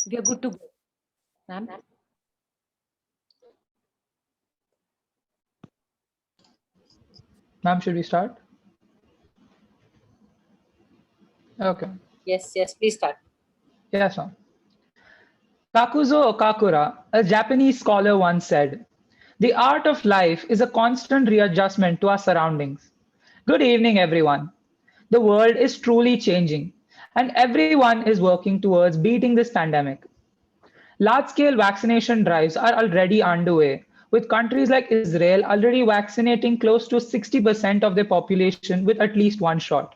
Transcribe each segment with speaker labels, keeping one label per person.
Speaker 1: We are good to go. Ma'am?
Speaker 2: Ma'am, should we start? Okay.
Speaker 1: Yes, please start.
Speaker 2: Yes, ma'am. Kakuzo Okakura, a Japanese scholar, once said, "The art of life is a constant readjustment to our surroundings." Good evening, everyone. The world is truly changing, and everyone is working towards beating this pandemic. Large-scale vaccination drives are already underway, with countries like Israel already vaccinating close to 60% of their population with at least one shot.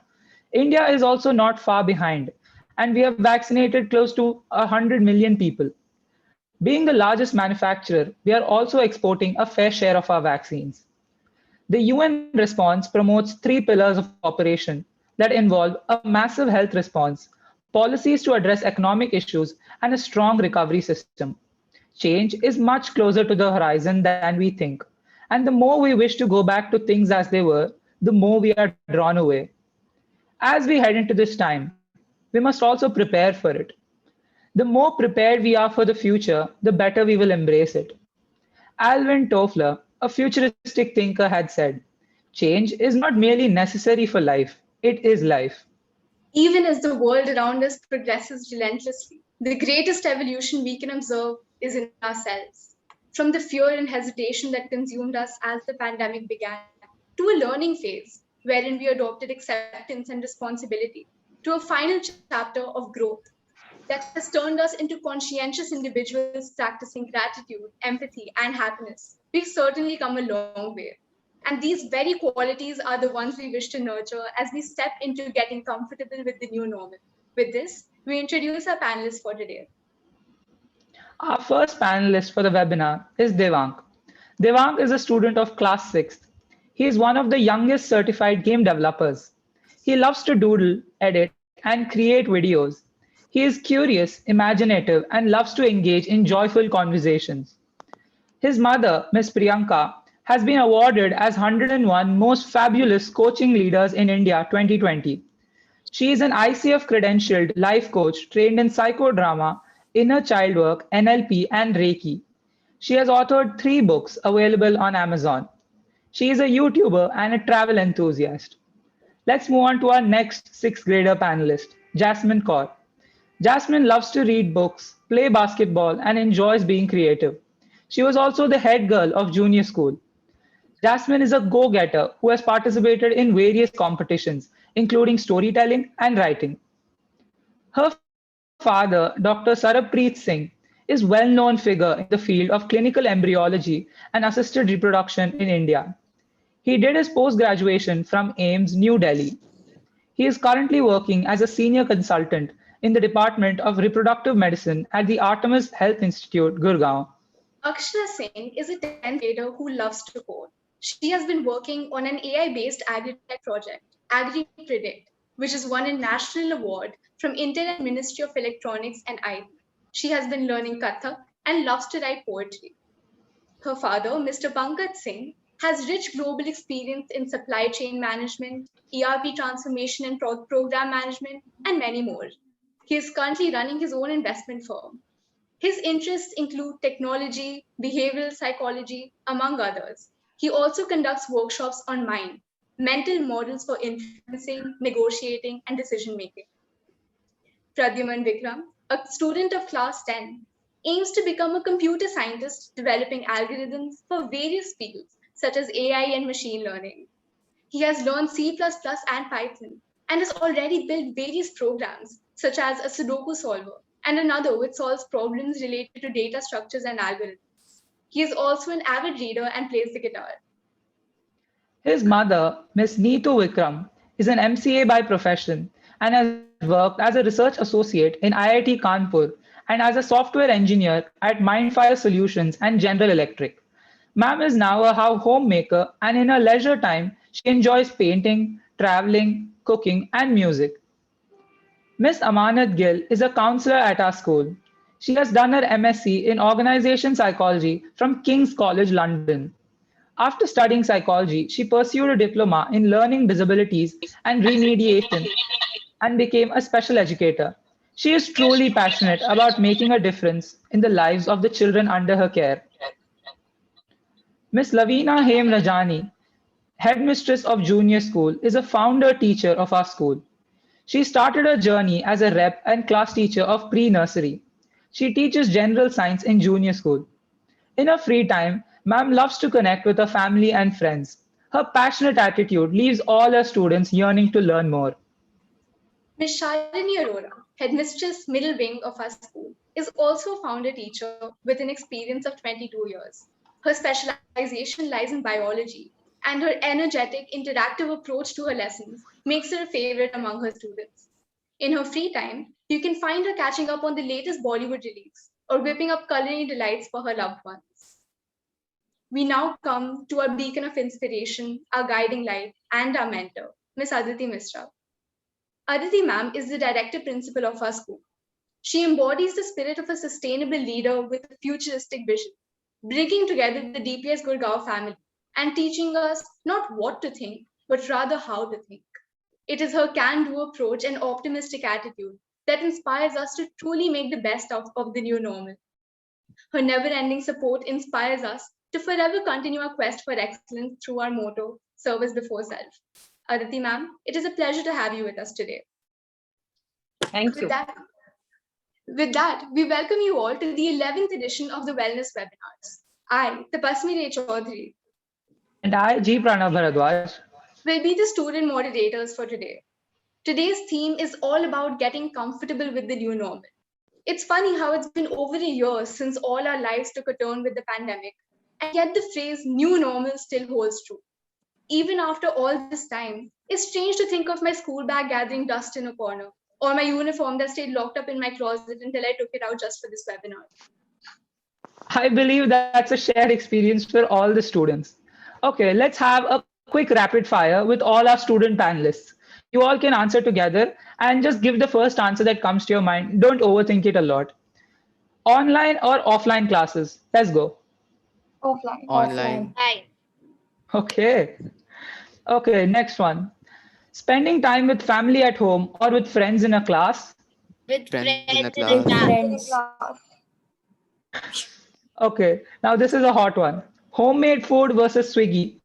Speaker 2: India is also not far behind, and we have vaccinated close to 100 million people. Being the largest manufacturer, we are also exporting a fair share of our vaccines. The UN response promotes three pillars of cooperation that involve a massive health response, policies to address economic issues, and a strong recovery system. Change is much closer to the horizon than we think, and the more we wish to go back to things as they were, the more we are drawn away. As we head into this time, we must also prepare for it. The more prepared we are for the future, the better we will embrace it. Alvin Toffler, a futuristic thinker, had said, "Change is not merely necessary for life, it is life."
Speaker 3: Even as the world around us progresses relentlessly, the greatest evolution we can observe is in ourselves. From the fear and hesitation that consumed us as the pandemic began, to a learning phase wherein we adopted acceptance and responsibility, to a final chapter of growth that has turned us into conscientious individuals practicing gratitude, empathy, and happiness, we've certainly come a long way. And these very qualities are the ones we wish to nurture as we step into getting comfortable with the new normal. With this, we introduce our panelists for today.
Speaker 2: Our first panelist for the webinar is Devang. Devang is a student of class 6th. He is one of the youngest certified game developers. He loves to doodle, edit, and create videos. He is curious, imaginative, and loves to engage in joyful conversations. His mother, Miss Priyanka, has been awarded as 101 Most Fabulous Coaching Leaders in India 2020. She is an ICF credentialed life coach trained in psychodrama, inner child work, NLP, and Reiki. She has authored 3 books available on Amazon. She is a YouTuber and a travel enthusiast. Let's move on to our next 6th grader panelist, Jasmine Kaur. Jasmine loves to read books, play basketball, and enjoys being creative. She was also the head girl of junior school. Jasmine is a go-getter who has participated in various competitions, including storytelling and writing. Her father, Dr. Sarabpreet Singh, is a well-known figure in the field of clinical embryology and assisted reproduction in India. He did his post-graduation from AIIMS, New Delhi. He is currently working as a senior consultant in the Department of Reproductive Medicine at the Artemis Health Institute, Gurgaon.
Speaker 3: Akshara Singh is a 10th grader who loves to code. She has been working on an AI-based agri-tech project, AgriPredict, which has won a national award from India and Ministry of Electronics and IT. She has been learning Kathak and loves to write poetry. Her father, Mr. Pankaj Singh, has rich global experience in supply chain management, ERP transformation and program management, and many more. He is currently running his own investment firm. His interests include technology, behavioral psychology, among others. He also conducts workshops on mind, mental models for influencing, negotiating, and decision making. Pradyuman Vikram, a student of class 10, aims to become a computer scientist developing algorithms for various fields such as AI and machine learning. He has learned C++ and Python and has already built various programs such as a Sudoku solver and another which solves problems related to data structures and algorithms. He is also an avid reader and plays the guitar.
Speaker 2: His mother, Miss Neetu Vikram, is an MCA by profession and has worked as a research associate in IIT Kanpur and as a software engineer at Mindfire Solutions and General Electric. Ma'am is now a homemaker, and in her leisure time, She enjoys painting, traveling, cooking, and music. Miss Amanat Gill is a counselor at our school. She has done her MSc in Organization Psychology from King's College London. After studying psychology, she pursued a diploma in learning disabilities and remediation and became a special educator. She is truly passionate about making a difference in the lives of the children under her care. Miss Lavina Haim Rajani, headmistress of junior school, is a founder teacher of our school. She started her journey as a rep and class teacher of pre-nursery. She teaches general science in junior school. In her free time, ma'am loves to connect with her family and friends. Her passionate attitude leaves all her students yearning to learn more.
Speaker 3: Ms. Shalini Arora, headmistress middle wing of our school, is also a founder teacher with an experience of 22 years. Her specialization lies in biology, and her energetic, interactive approach to her lessons makes her a favorite among her students. In her free time, you can find her catching up on the latest Bollywood release or whipping up culinary delights for her loved ones. We now come to our beacon of inspiration, our guiding light, and our mentor, Ms. Aditi Misra. Aditi ma'am is the director principal of our school. She embodies the spirit of a sustainable leader with a futuristic vision, bringing together the DPS Gurgaon family and teaching us not what to think, but rather how to think. It is her can-do approach and optimistic attitude that inspires us to truly make the best of the new normal. Her never-ending support inspires us to forever continue our quest for excellence through our motto, service before self. Aditi ma'am, it is a pleasure to have you with us today.
Speaker 1: Thank you.
Speaker 3: With that, we welcome you all to the 11th edition of the Wellness Webinars. I, Tapasmi Ray Chaudhary,
Speaker 2: And I, G. Pranav Bharadwaj,
Speaker 3: will be the student moderators for today. Today's theme is all about getting comfortable with the new normal. It's funny how it's been over a year since all our lives took a turn with the pandemic, and yet the phrase new normal still holds true. Even after all this time, it's strange to think of my school bag gathering dust in a corner, or my uniform that stayed locked up in my closet until I took it out just for this webinar.
Speaker 2: I believe that's a shared experience for all the students. Okay, let's have a quick rapid fire with all our student panelists. You all can answer together and just give the first answer that comes to your mind. Don't overthink it a lot. Online or offline classes? Let's go.
Speaker 3: Offline.
Speaker 4: Online.
Speaker 2: Okay. Okay, next one. Spending time with family at home or with friends in a class?
Speaker 4: With friends in a
Speaker 5: With
Speaker 4: class.
Speaker 5: friends.
Speaker 2: Okay, now this is a hot one. Homemade food versus Swiggy.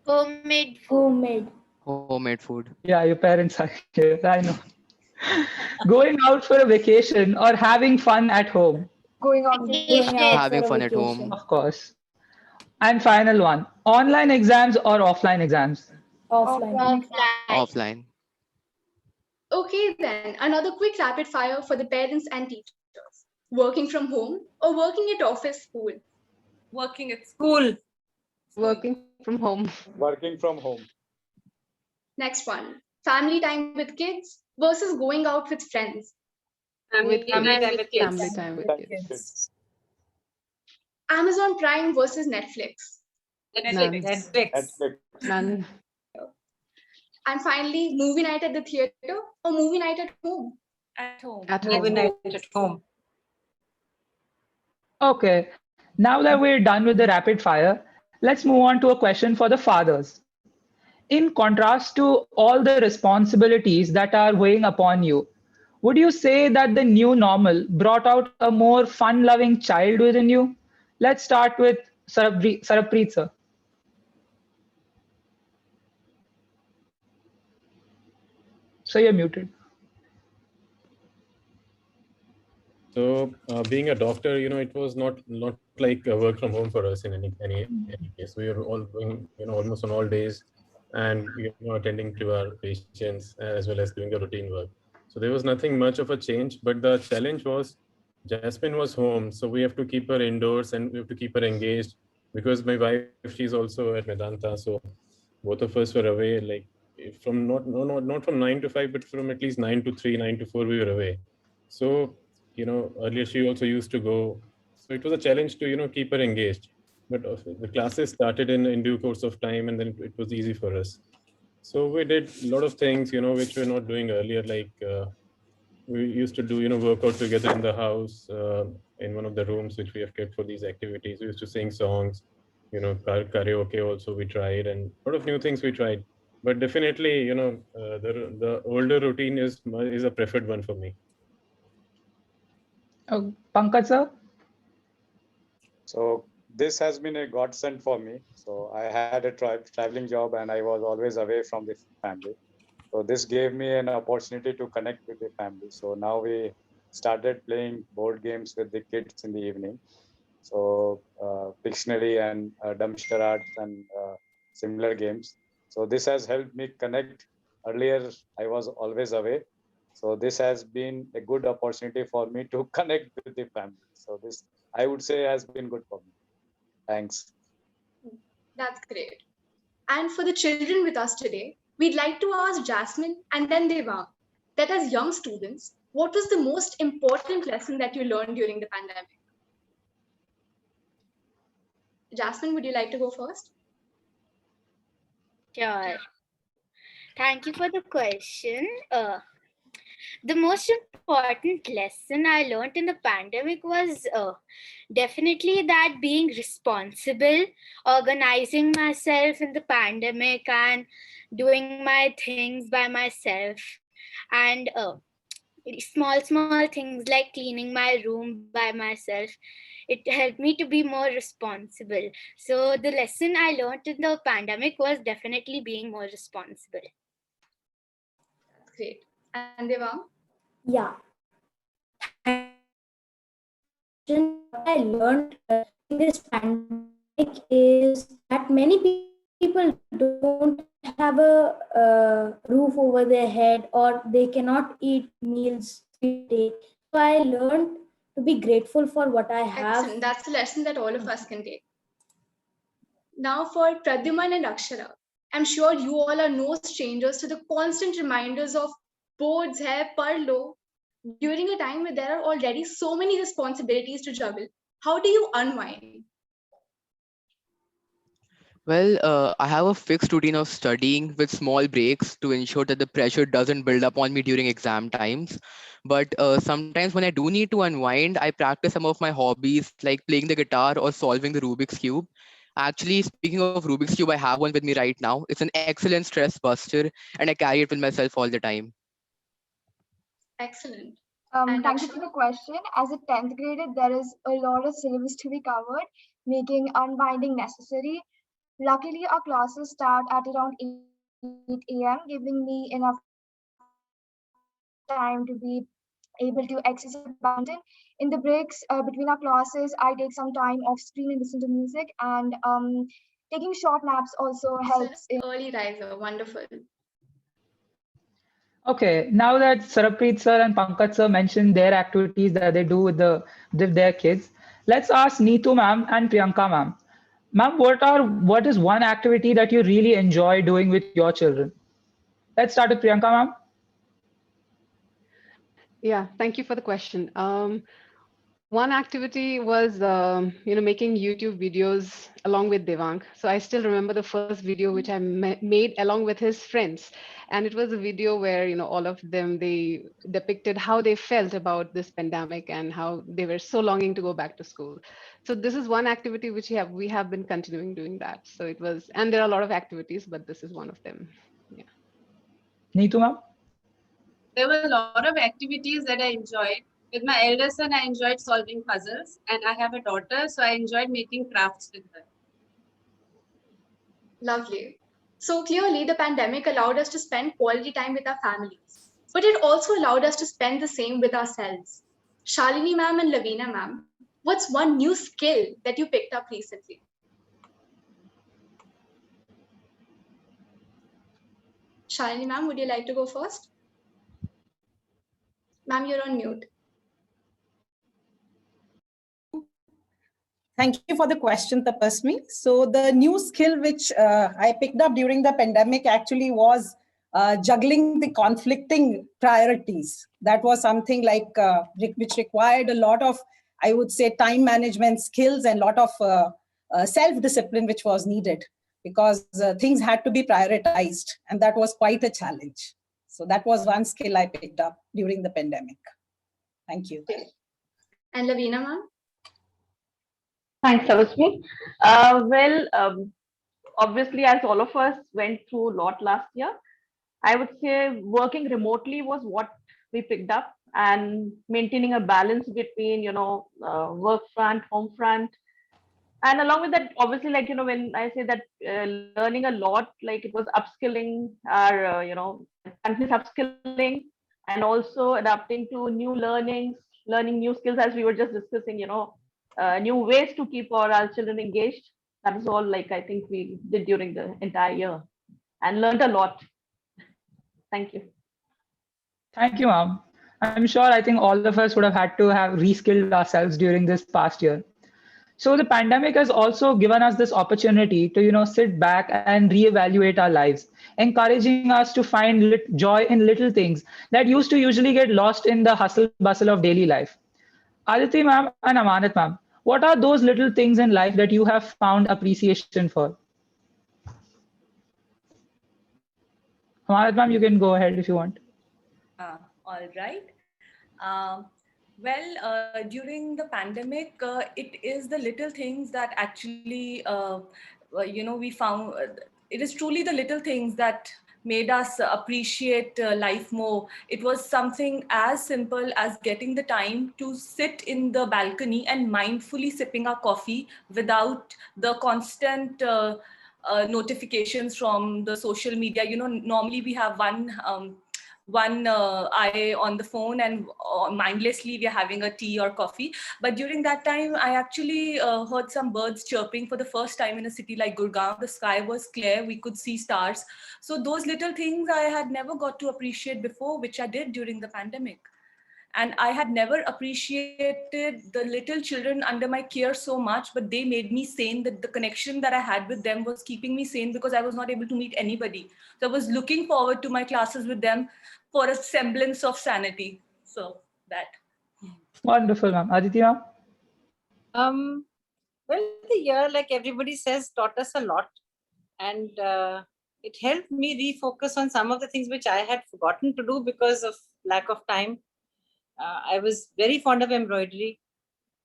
Speaker 4: Homemade
Speaker 5: Homemade.
Speaker 4: homemade food.
Speaker 2: Yeah, your parents are here, I know. Going out for a vacation or having fun at home?
Speaker 5: Going out
Speaker 4: Having
Speaker 5: for a
Speaker 4: fun at
Speaker 5: vacation.
Speaker 4: home.
Speaker 2: Of course. And final one. Online exams or offline exams?
Speaker 5: Offline.
Speaker 4: Offline.
Speaker 3: Okay, then, another quick rapid fire for the parents and teachers. Working from home or working at office school?
Speaker 1: Working at school.
Speaker 6: Working from home.
Speaker 7: Working from home.
Speaker 3: Next one. Family time with kids versus going out with friends.
Speaker 6: With
Speaker 1: Family time with kids.
Speaker 6: Family time with
Speaker 7: Kids.
Speaker 6: kids.
Speaker 3: Amazon Prime versus Netflix.
Speaker 1: Netflix.
Speaker 7: Netflix.
Speaker 6: None.
Speaker 3: And finally, movie night at the theater or movie night at home.
Speaker 1: At home.
Speaker 6: At
Speaker 1: Movie
Speaker 6: home.
Speaker 1: night at home.
Speaker 2: Okay, now that we're done with the rapid fire, let's move on to a question for the fathers. In contrast to all the responsibilities that are weighing upon you, would you say that the new normal brought out a more fun-loving child within you? Let's start with Sarabpreet sir. So you're muted.
Speaker 7: So being a doctor, it was not like a work from home for us in any case. We were all going, almost on all days, and attending to our patients as well as doing the routine work. So there was nothing much of a change, but the challenge was Jasmine was home, so we have to keep her indoors and we have to keep her engaged because my wife, she's also at Medanta, so both of us were away, like from not from 9 to 5, but from at least 9 to 3, 9 to 4, we were away. So earlier she also used to go, so it was a challenge to keep her engaged. but the classes started in due course of time, and then it was easy for us. So we did a lot of things, which we were not doing earlier. Like we used to do, workout together in the house, in one of the rooms which we have kept for these activities. We used to sing songs, karaoke also we tried, and a lot of new things we tried. But definitely, the older routine is a preferred one for me.
Speaker 2: Pankaj sir?
Speaker 8: So this has been a godsend for me. So I had a traveling job and I was always away from the family. So this gave me an opportunity to connect with the family. So now we started playing board games with the kids in the evening. So Pictionary and dumb charades and similar games. So this has helped me connect. Earlier, I was always away. So this has been a good opportunity for me to connect with the family. So this, I would say, has been good for me. Thanks.
Speaker 3: That's great. And for the children with us today, we'd like to ask Jasmine and then Devang that as young students, what was the most important lesson that you learned during the pandemic? Jasmine, would you like to go first?
Speaker 9: Sure. Thank you for the question. The most important lesson I learned in the pandemic was definitely that being responsible, organizing myself in the pandemic and doing my things by myself, and small things like cleaning my room by myself. It helped me to be more responsible. So the lesson I learned in the pandemic was definitely being more responsible.
Speaker 3: Great. And Devang?
Speaker 5: Yeah. What I learned in this pandemic is that many people don't have a roof over their head, or they cannot eat meals every day. So I learned to be grateful for what I have.
Speaker 3: Excellent. That's a lesson that all of us can take. Now for Pradyuman and Akshara, I'm sure you all are no strangers to the constant reminders of boards, hai, par lo. During a time where there are already so many responsibilities to juggle, how do you unwind?
Speaker 4: Well, I have a fixed routine of studying with small breaks to ensure that the pressure doesn't build up on me during exam times. But sometimes when I do need to unwind, I practice some of my hobbies like playing the guitar or solving the Rubik's Cube. Actually, speaking of Rubik's Cube, I have one with me right now. It's an excellent stress buster, and I carry it with myself all the time.
Speaker 3: Excellent.
Speaker 10: Thank you for the question. As a 10th grader, there is a lot of syllabus to be covered, making unwinding necessary. Luckily, our classes start at around 8 a.m., giving me enough time to be able to exercise badminton. In the breaks between our classes, I take some time off screen and listen to music, and taking short naps also helps.
Speaker 3: Early riser, wonderful.
Speaker 2: Okay, now that Sarabpreet sir and Pankaj sir mentioned their activities that they do with their kids, let's ask Neetu ma'am and Priyanka ma'am. Ma'am, what is one activity that you really enjoy doing with your children? Let's start with Priyanka ma'am.
Speaker 6: Yeah, thank you for the question. One activity was, making YouTube videos along with Devang. So I still remember the first video which I made along with his friends. And it was a video where, all of them, they depicted how they felt about this pandemic and how they were so longing to go back to school. So this is one activity which we have been continuing doing that. So it was, and there are a lot of activities, but this is one of them. Yeah.
Speaker 2: Neetu ma'am?
Speaker 1: There were a lot of activities that I enjoyed. With my elder son, I enjoyed solving puzzles, and I have a daughter, so I enjoyed making crafts with her.
Speaker 3: Lovely. So clearly, the pandemic allowed us to spend quality time with our families, but it also allowed us to spend the same with ourselves. Shalini ma'am and Lavina ma'am, what's one new skill that you picked up recently? Shalini ma'am, would you like to go first? Ma'am, you're on mute.
Speaker 11: Thank you for the question, Tapasmi. So the new skill which I picked up during the pandemic actually was juggling the conflicting priorities. That was something like which required a lot of, I would say, time management skills and a lot of self-discipline which was needed, because things had to be prioritized, and that was quite a challenge. So that was one skill I picked up during the pandemic. Thank you.
Speaker 3: And Lavina, ma'am?
Speaker 12: Thanks, Saraswati. Obviously, as all of us went through a lot last year, I would say working remotely was what we picked up, and maintaining a balance between, work front, home front. And along with that, obviously, like, when I say that learning a lot, like it was upskilling our, continuous upskilling, and also adapting to new learnings, learning new skills, as we were just discussing, new ways to keep our children engaged. That is all, like, I think we did during the entire year and learned a lot. Thank you.
Speaker 2: Thank you, ma'am. I'm sure I think all of us would have had to have reskilled ourselves during this past year. So the pandemic has also given us this opportunity to, sit back and reevaluate our lives, encouraging us to find joy in little things that used to usually get lost in the hustle bustle of daily life. Aditi ma'am and Amanat ma'am, what are those little things in life that you have found appreciation for? Amanat ma'am, you can go ahead if you want.
Speaker 13: All right. During the pandemic, it is the little things that actually, we found, it is truly the little things that made us appreciate life more. It was something as simple as getting the time to sit in the balcony and mindfully sipping our coffee without the constant notifications from the social media. Normally we have one eye on the phone, and mindlessly we are having a tea or coffee. But during that time, I actually heard some birds chirping for the first time in a city like Gurgaon. The sky was clear, we could see stars. So those little things I had never got to appreciate before, which I did during the pandemic. And I had never appreciated the little children under my care so much, but they made me sane. That the connection that I had with them was keeping me sane, because I was not able to meet anybody. So I was looking forward to my classes with them for a semblance of sanity. So that.
Speaker 2: Wonderful, ma'am. Aditi ma'am?
Speaker 14: Well, the year, like everybody says, taught us a lot. And it helped me refocus on some of the things which I had forgotten to do because of lack of time. I was very fond of embroidery,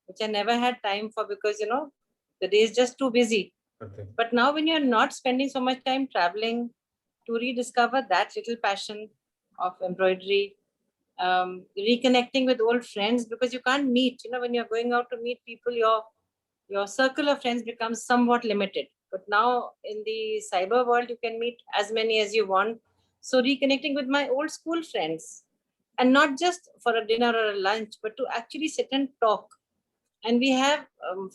Speaker 14: which I never had time for because, the day is just too busy.
Speaker 7: Okay.
Speaker 14: But now when you're not spending so much time traveling, to rediscover that little passion of embroidery, reconnecting with old friends, because you can't meet, when you're going out to meet people, your circle of friends becomes somewhat limited. But now in the cyber world, you can meet as many as you want. So reconnecting with my old school friends, and not just for a dinner or a lunch, but to actually sit and talk. And we have,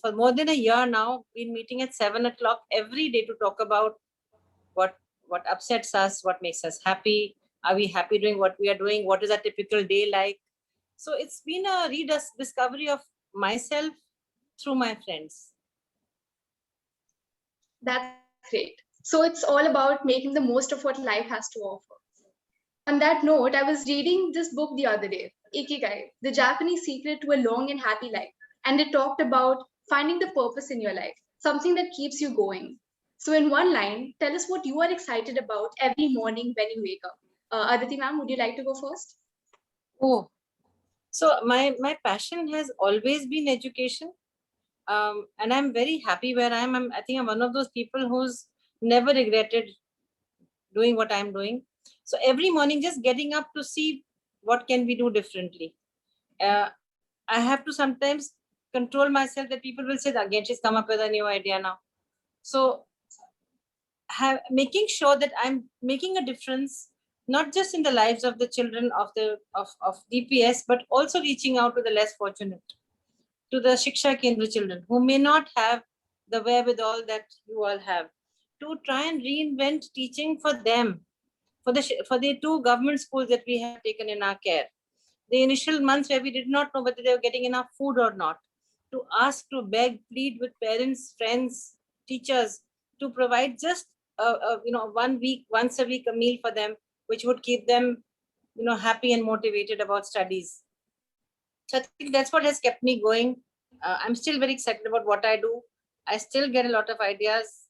Speaker 14: for more than a year now, been meeting at 7 o'clock every day to talk about what upsets us, what makes us happy. Are we happy doing what we are doing? What is our typical day like? So it's been a rediscovery of myself through my friends.
Speaker 3: That's great. So it's all about making the most of what life has to offer. On that note, I was reading this book the other day, Ikigai, The Japanese Secret to a Long and Happy Life. And it talked about finding the purpose in your life, something that keeps you going. So in one line, tell us what you are excited about every morning when you wake up. Aditi ma'am, would you like to go first?
Speaker 14: Oh, so my passion has always been education. And I'm very happy where I am. I think I'm one of those people who's never regretted doing what I'm doing. So every morning, just getting up to see what can we do differently. I have to sometimes control myself that people will say, again, she's come up with a new idea now. So making sure that I'm making a difference, not just in the lives of the children of DPS, but also reaching out to the less fortunate, to the Shiksha Kendra children who may not have the wherewithal that you all have, to try and reinvent teaching for them, for the 2 government schools that we have taken in our care. The initial months where we did not know whether they were getting enough food or not, to ask, to beg, plead with parents, friends, teachers to provide just 1 week, once a week, a meal for them, which would keep them, happy and motivated about studies. So I think that's what has kept me going. I'm still very excited about what I do. I still get a lot of ideas,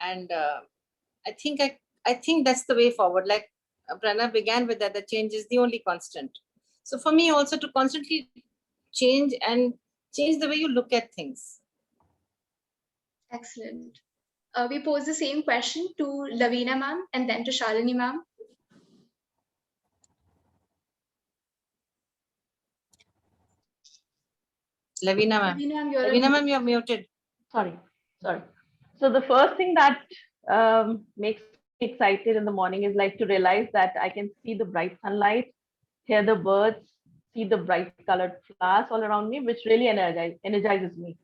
Speaker 14: and I think that's the way forward. Like Pranav began with that, the change is the only constant. So for me also to constantly change and change the way you look at things.
Speaker 3: Excellent. We pose the same question to Lavina ma'am and then to Shalini ma'am.
Speaker 14: Lavina ma'am. Lavina ma'am, you're muted.
Speaker 12: Sorry. So the first thing that makes me excited in the morning is like to realize that I can see the bright sunlight, hear the birds, see the bright colored flowers all around me, which really energizes me.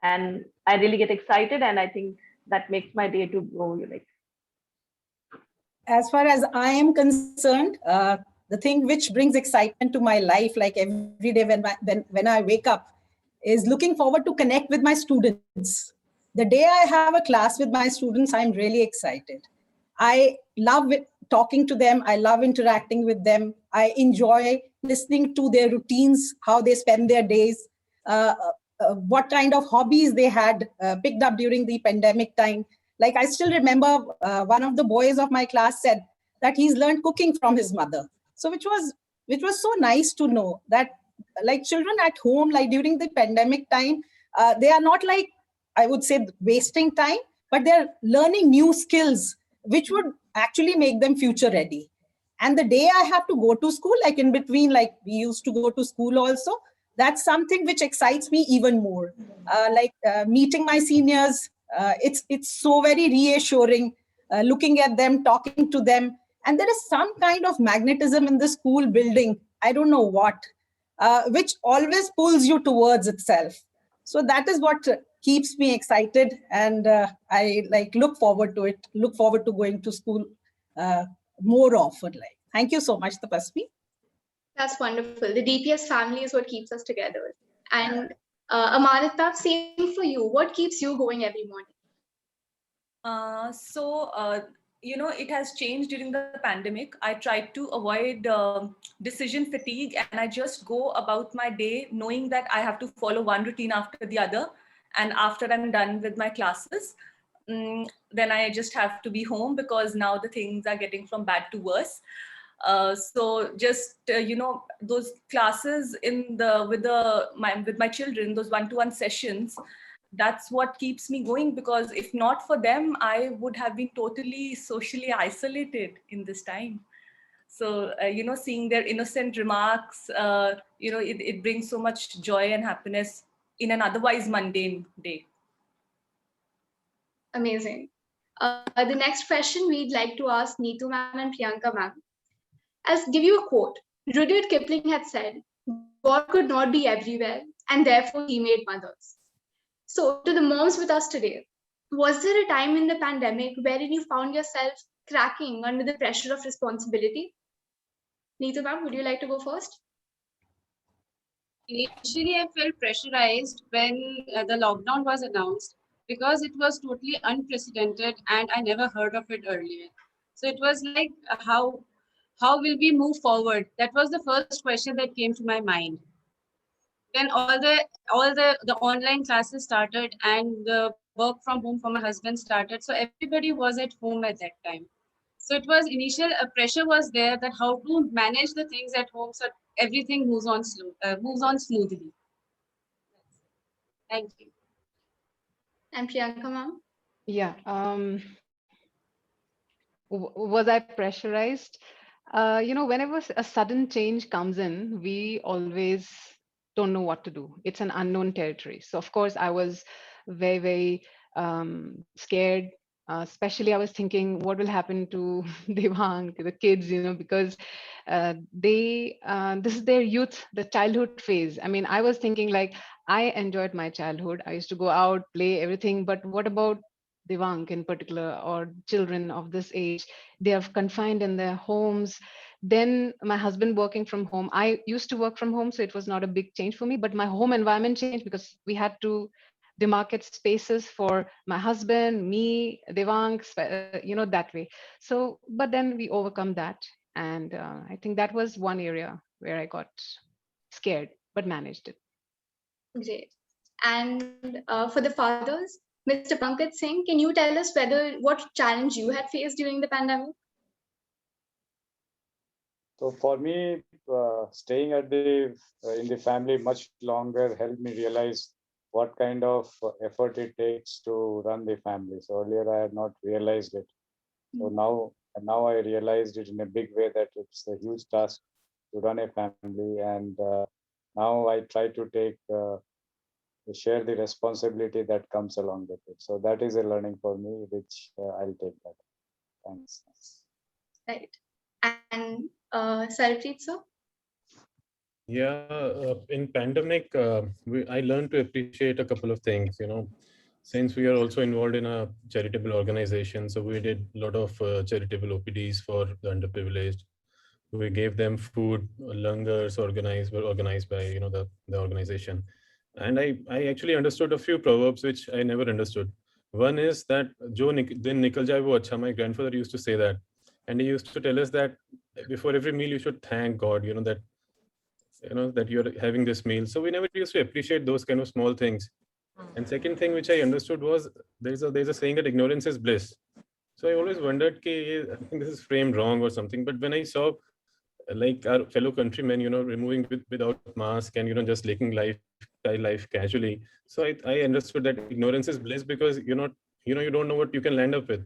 Speaker 12: And I really get excited, and I think that makes my day to go. Like,
Speaker 11: as far as I am concerned, the thing which brings excitement to my life, like every day when I wake up, is looking forward to connect with my students. The day I have a class with my students, I'm really excited. I love talking to them. I love interacting with them. I enjoy listening to their routines, how they spend their days, what kind of hobbies they had picked up during the pandemic time. Like I still remember one of the boys of my class said that he's learned cooking from his mother. So which was so nice to know that like children at home, like during the pandemic time, they are not like, I would say, wasting time, but they're learning new skills, which would actually make them future ready. And the day I have to go to school, like in between, like we used to go to school also, that's something which excites me even more. Meeting my seniors, it's so very reassuring, looking at them, talking to them. And there is some kind of magnetism in the school building, I don't know what, which always pulls you towards itself. So that is what keeps me excited, and I like look forward to it, look forward to going to school more often. Like, thank you so much, Tapasvi.
Speaker 3: That's wonderful. The DPS family is what keeps us together. And Amanita, same for you. What keeps you going every morning?
Speaker 13: You know, it has changed during the pandemic. I tried to avoid decision fatigue, and I just go about my day knowing that I have to follow one routine after the other. And after I'm done with my classes, then I just have to be home, because now the things are getting from bad to worse. So just you know, those classes with my children, those one-to-one sessions, that's what keeps me going, because if not for them, I would have been totally socially isolated in this time. So you know, seeing their innocent remarks, you know, it brings so much joy and happiness in an otherwise mundane day.
Speaker 3: Amazing. The next question we'd like to ask Neetu ma'am and Priyanka ma'am. I'll give you a quote. Rudyard Kipling had said, "God could not be everywhere, and therefore he made mothers." So to the moms with us today, was there a time in the pandemic wherein you found yourself cracking under the pressure of responsibility? Neetu ma'am, would you like to go first?
Speaker 1: Initially, I felt pressurized when the lockdown was announced, because it was totally unprecedented and I never heard of it earlier. So it was like, how will we move forward? That was the first question that came to my mind. When all the online classes started and the work from home for my husband started, so everybody was at home at that time. So it was initial pressure was there, that how to manage the things at home so everything moves on smoothly. Thank you.
Speaker 3: And Priyanka ma'am?
Speaker 6: Yeah. Was I pressurized? You know, whenever a sudden change comes in, we always don't know what to do. It's an unknown territory. So of course, I was very, very scared. Especially, I was thinking, what will happen to Devang, to the kids, you know, because this is their youth, the childhood phase. I mean, I was thinking like, I enjoyed my childhood. I used to go out, play everything. But what about Devang in particular, or children of this age? They are confined in their homes. Then my husband working from home. I used to work from home, so it was not a big change for me, but my home environment changed because we had to demarcate spaces for my husband, me, Devang, you know, that way. So, but then we overcome that. And I think that was one area where I got scared, but managed it.
Speaker 3: Great. And for the fathers, Mr. Pankaj Singh, can you tell us what challenge you had faced during the pandemic?
Speaker 8: So for me, staying at the in the family much longer helped me realize what kind of effort it takes to run the family. So earlier I had not realized it. So now I realized it in a big way that it's a huge task to run a family, and now I try to share the responsibility that comes along with it. So that is a learning for me, which I'll take that. Thanks.
Speaker 3: Right. And Sarpreet sir?
Speaker 7: Yeah, in pandemic, I learned to appreciate a couple of things, since we are also involved in a charitable organization. So we did a lot of charitable OPDs for the underprivileged. We gave them food, langars were organized by, the organization. And I actually understood a few proverbs which I never understood. One is that Jo din nikal jaye wo acha. My grandfather used to say that. And he used to tell us that before every meal, you should thank God, that you're having this meal. So we never used to appreciate those kind of small things. And second thing which I understood was there's a saying that ignorance is bliss. So I always wondered, I think this is framed wrong or something. But when I saw like our fellow countrymen, removing without mask and, just taking life casually. So I understood that ignorance is bliss because you don't know what you can land up with.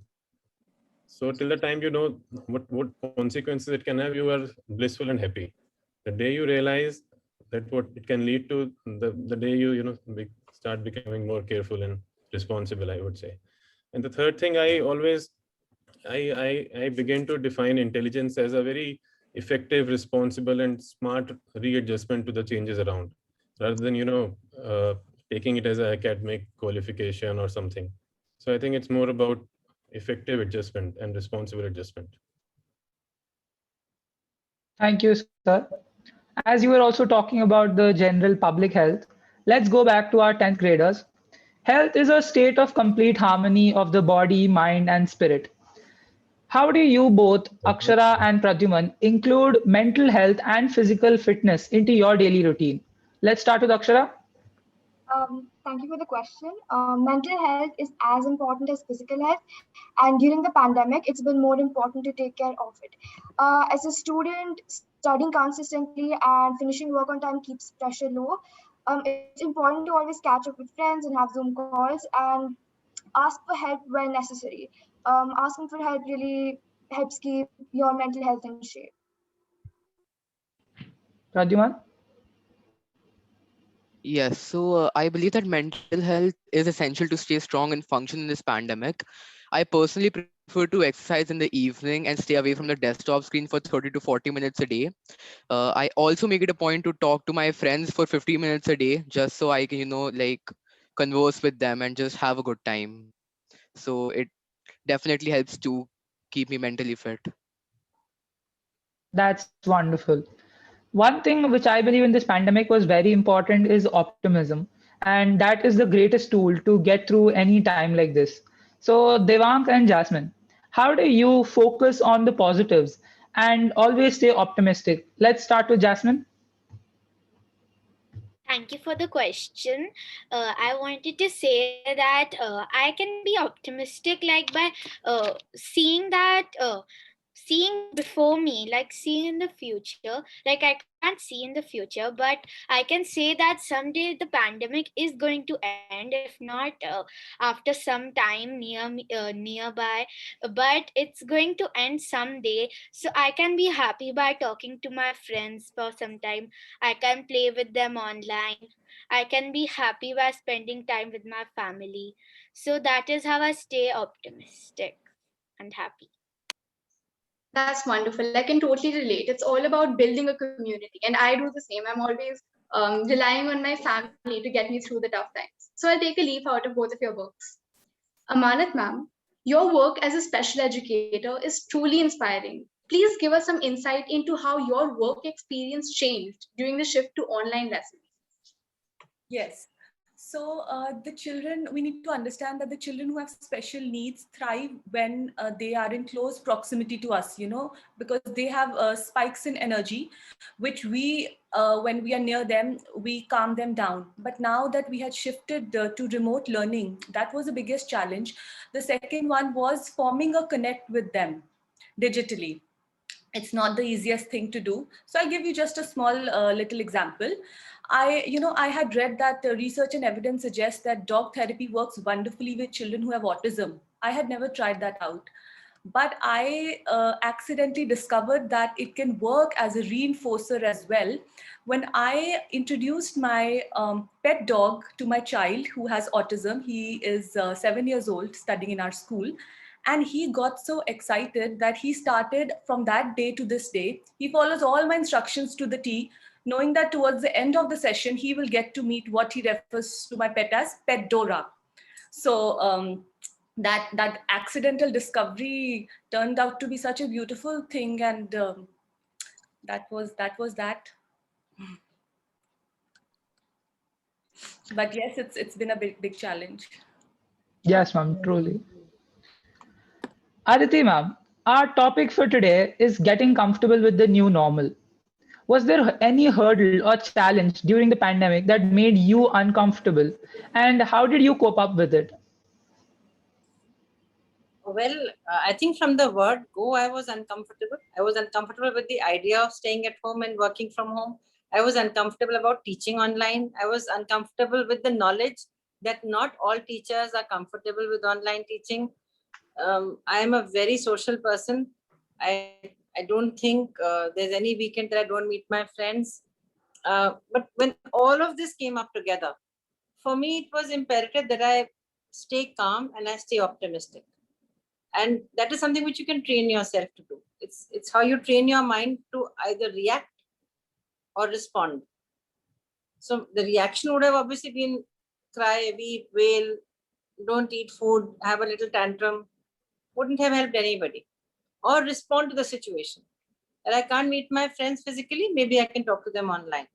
Speaker 7: So till the time you know what consequences it can have, you are blissful and happy. The day you realize that what it can lead to, the day you start becoming more careful and responsible, I would say. And the third thing, I began to define intelligence as a very effective, responsible, and smart readjustment to the changes around, rather than taking it as an academic qualification or something. So I think it's more about effective adjustment and responsible adjustment.
Speaker 2: Thank you, sir. As you were also talking about the general public health, let's go back to our 10th graders. Health is a state of complete harmony of the body, mind, and spirit. How do you both, Akshara and Pradyuman, include mental health and physical fitness into your daily routine? Let's start with Akshara.
Speaker 10: Thank you for the question. Mental health is as important as physical health, and during the pandemic, it's been more important to take care of it. As a student, studying consistently and finishing work on time keeps pressure low. It's important to always catch up with friends and have Zoom calls and ask for help when necessary. Asking for help really helps keep your mental health in shape.
Speaker 2: Pradyuman?
Speaker 4: Yes, so I believe that mental health is essential to stay strong and function in this pandemic. I personally prefer to exercise in the evening and stay away from the desktop screen for 30 to 40 minutes a day. I also make it a point to talk to my friends for 50 minutes a day, just so I can, converse with them and just have a good time. So it definitely helps to keep me mentally fit.
Speaker 2: That's wonderful. One thing which I believe in this pandemic was very important is optimism. And that is the greatest tool to get through any time like this. So, Devang and Jasmine, how do you focus on the positives and always stay optimistic? Let's start with Jasmine.
Speaker 9: Thank you for the question. I wanted to say that I can be optimistic like by seeing before me, like seeing in the future. Like I can't see in the future, but I can say that someday the pandemic is going to end, if not after some time nearby, but it's going to end someday. So I can be happy by talking to my friends for some time. I can play with them online. I can be happy by spending time with my family. So that is how I stay optimistic and happy.
Speaker 3: That's wonderful. I can totally relate. It's all about building a community. And I do the same. I'm always relying on my family to get me through the tough times. So I'll take a leaf out of both of your books. Amanat ma'am, your work as a special educator is truly inspiring. Please give us some insight into how your work experience changed during the shift to online lessons.
Speaker 13: Yes. So the children, we need to understand that the children who have special needs thrive when they are in close proximity to us, because they have spikes in energy, which when we are near them, we calm them down. But now that we had shifted to remote learning, that was the biggest challenge. The second one was forming a connect with them digitally. It's not the easiest thing to do. So I'll give you just a small little example. I had read that research and evidence suggests that dog therapy works wonderfully with children who have autism. I had never tried that out, but I accidentally discovered that it can work as a reinforcer as well. When I introduced my pet dog to my child who has autism, he is 7 years old, studying in our school. And he got so excited that he started from that day to this day. He follows all my instructions to the T, knowing that towards the end of the session, he will get to meet what he refers to my pet as Pet Dora. So that accidental discovery turned out to be such a beautiful thing, and that was that. But yes, it's been a big challenge.
Speaker 2: Yes, ma'am, truly. Aditi ma'am, our topic for today is getting comfortable with the new normal. Was there any hurdle or challenge during the pandemic that made you uncomfortable, and how did you cope up with it?
Speaker 14: Well, I think from the word go, I was uncomfortable. I was uncomfortable with the idea of staying at home and working from home. I was uncomfortable about teaching online. I was uncomfortable with the knowledge that not all teachers are comfortable with online teaching. I am a very social person. I don't think there's any weekend that I don't meet my friends. But when all of this came up together, for me, it was imperative that I stay calm and I stay optimistic. And that is something which you can train yourself to do. It's how you train your mind to either react or respond. So the reaction would have obviously been cry, weep, wail, don't eat food, have a little tantrum. Wouldn't have helped anybody. Or respond to the situation. That I can't meet my friends physically, maybe I can talk to them online.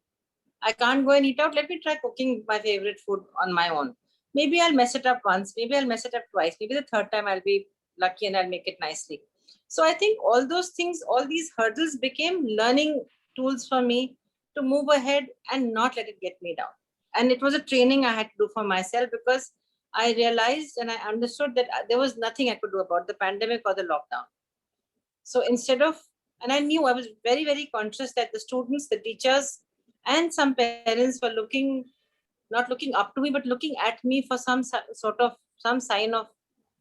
Speaker 14: I can't go and eat out, let me try cooking my favorite food on my own. Maybe I'll mess it up once, maybe I'll mess it up twice, maybe the third time I'll be lucky and I'll make it nicely. So I think all those things, all these hurdles became learning tools for me to move ahead and not let it get me down. And it was a training I had to do for myself, because I realized and I understood that there was nothing I could do about the pandemic or the lockdown. So instead of, and I knew, I was very, very conscious that the students, the teachers, and some parents were not looking up to me, but looking at me for some sign of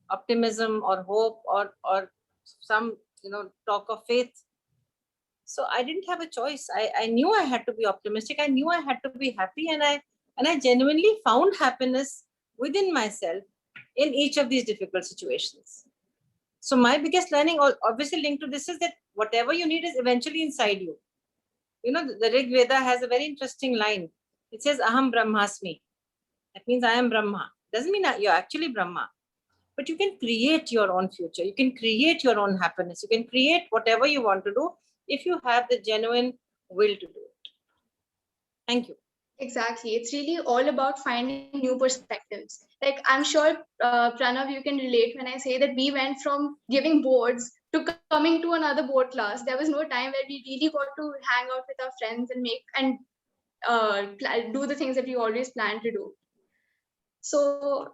Speaker 14: optimism or hope or some talk of faith. So I didn't have a choice. I knew I had to be optimistic. I knew I had to be happy, and I genuinely found happiness within myself in each of these difficult situations. So my biggest learning, obviously linked to this, is that whatever you need is eventually inside you. The Rig Veda has a very interesting line. It says, Aham Brahmasmi. That means I am Brahma. Doesn't mean that you're actually Brahma. But you can create your own future. You can create your own happiness. You can create whatever you want to do if you have the genuine will to do it. Thank you.
Speaker 3: Exactly. It's really all about finding new perspectives. Like, I'm sure, Pranav, you can relate when I say that we went from giving boards to coming to another board class. There was no time where we really got to hang out with our friends and do the things that we always planned to do. So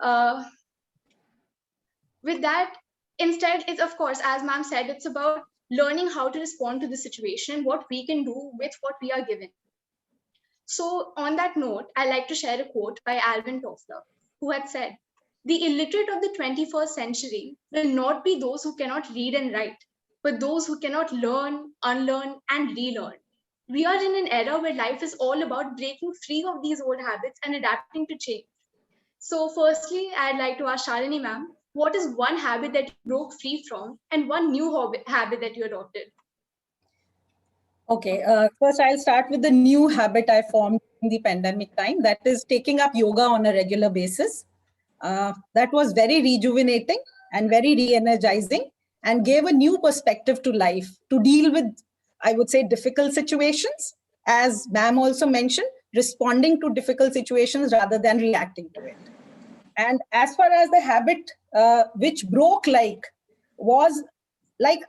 Speaker 3: with that, instead, it's, of course, as ma'am said, it's about learning how to respond to the situation, what we can do with what we are given. So on that note, I like to share a quote by Alvin Toffler, who had said, "The illiterate of the 21st century will not be those who cannot read and write, but those who cannot learn, unlearn, and relearn." We are in an era where life is all about breaking free of these old habits and adapting to change. So firstly, I'd like to ask Shalini ma'am, what is one habit that you broke free from and one new habit that you adopted?
Speaker 11: Okay, first I'll start with the new habit I formed in the pandemic time, that is taking up yoga on a regular basis. That was very rejuvenating and very re-energizing, and gave a new perspective to life to deal with, I would say, difficult situations. As ma'am also mentioned, responding to difficult situations rather than reacting to it. And as far as the habit which broke was